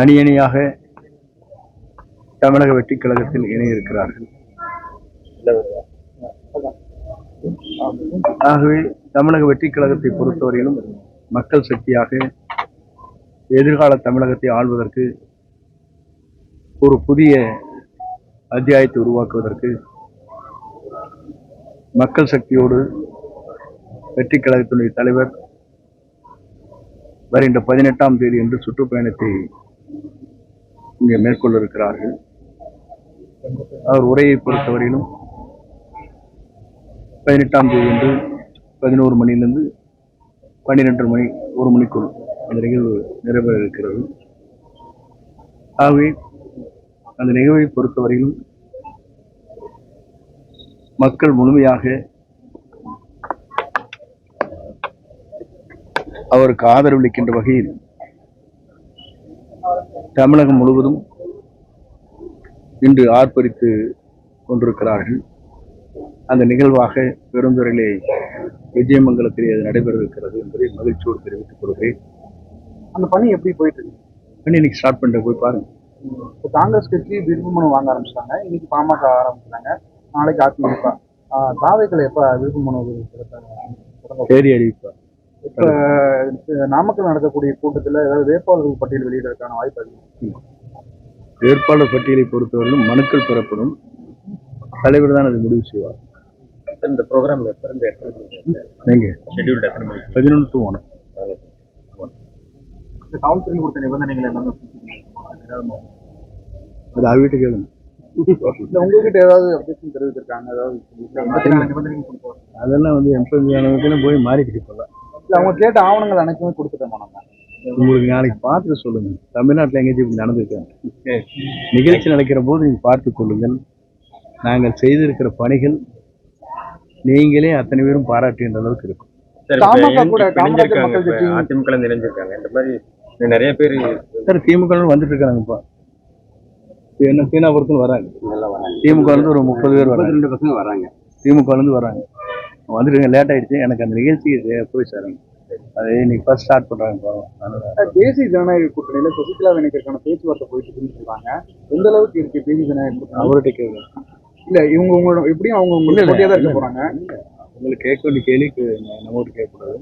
அணி அணியாக தமிழக வெற்றிக் கழகத்தில் இணையிருக்கிறார்கள். ஆகவே தமிழக வெற்றிக் கழகத்தை பொறுத்தவரையிலும் மக்கள் சக்தியாக எதிர்கால தமிழகத்தை ஆள்வதற்கு, ஒரு புதிய அத்தியாயத்தை உருவாக்குவதற்கு மக்கள் சக்தியோடு வெற்றிக் கழகத்தினுடைய தலைவர் வருகின்ற 18ஆம் தேதி என்று சுற்றுப்பயணத்தை இங்கே மேற்கொள்ள இருக்கிறார்கள். அவர் உரையை பொறுத்தவரையிலும் 18ஆம் தேதி என்று 11 மணியிலிருந்து 12 மணி 1 மணிக்குள் அந்த நிகழ்வு நிறைவேற இருக்கிறது. ஆகவே அந்த நிகழ்வை பொறுத்தவரையிலும் மக்கள் முழுமையாக அவருக்கு ஆதரவளிக்கின்ற வகையில் தமிழகம் முழுவதும் இன்று ஆர்ப்பரித்து கொண்டிருக்கிறார்கள். அந்த நிகழ்வாக பெருந்துறையிலே விஜயமங்கலத்திலே அது நடைபெற இருக்கிறது என்பதை மகிழ்ச்சியோடு தெரிவித்துக் கொள்கிறேன். அந்த பணி எப்படி போயிட்டு இருக்கு? பணி இன்னைக்கு ஸ்டார்ட் பண்ணிட்டு போய் பாருங்க. இப்போ காங்கிரஸ் கட்சி விருப்பமனு வாங்க ஆரம்பிச்சிட்டாங்க, இன்னைக்கு பாமக ஆரம்பிச்சாங்க, நாளைக்கு அதிமுக. தாவைகள் எப்ப விருப்பமனு தேதி அறிவிப்பார். இப்ப நாமக்கல் நடக்கக்கூடிய கூட்டத்தில் ஏதாவது வேட்பாளர்கள் பட்டியல் வெளியிடறதுக்கான வாய்ப்பு அதிகம். வேட்பாளர் பட்டியலை பொறுத்தவரையிலும் மனுக்கள் பெறப்படும், தலைவர் தான் அதை முடிவு செய்வார். இந்த ப்ரோக்ராம் நீங்க 11 to 1 காவல்துறை கொடுத்த நிபந்தனைகள் எல்லாமே அது அவர்கிட்ட கேளுங்க. உங்ககிட்ட ஏதாவது அப்டேஷன் தெரிவித்திருக்காங்க? அதெல்லாம் எம்பி போய் மாறிக்கிட்டு போகலாம். இல்லை, அவங்க கேட்ட ஆவணங்கள் அனைத்துமே கொடுத்துட்டோமா? நம்ம உங்களுக்கு நாளைக்கு பார்த்துட்டு சொல்லுங்க. தமிழ்நாட்டில் எங்கேயும் இப்படி நடந்திருக்காங்க. நிகழ்ச்சி நடக்கிற போது நீங்க பார்த்து கொள்ளுங்கள். நாங்கள் செய்திருக்கிற பணிகள் நீங்களே அத்தனை பேரும் பாராட்டுகின்ற அளவுக்கு இருக்கும். அதிமுக இணைஞ்சிருக்காங்க, இந்த மாதிரி நிறைய பேர் சார் திமுக வந்துட்டு இருக்காங்கப்பா. என்ன சீனாபுரத்துல வராங்க, திமுக ஒரு 30 பேர் வராங்க, 2 பசங்க வராங்க, திமுக வராங்க. வந்துட்டு லேட் ஆயிடுச்சு, எனக்கு அந்த நிகழ்ச்சிக்கு போய் சாருங்க. அதை இன்னைக்கு ஃபர்ஸ்ட் ஸ்டார்ட் பண்றாங்க. தேசிய ஜனநாயக கூட்டணியில சசிகலா இணைக்கிறதுக்கான பேச்சுவார்த்தை போயிட்டு இருக்குன்னு சொல்றாங்க. எந்த அளவுக்கு இருக்கு தேசிய ஜனநாயக கூட்டணி? அவர்கிட்ட கேட்குறேன். இல்ல, இவங்க எப்படியும் அவங்க போட்டியா தான் இருக்க போறாங்க. உங்களுக்கு கேட்க வேண்டிய கேள்விக்கு நம்மகிட்ட கேட்கக்கூடாது.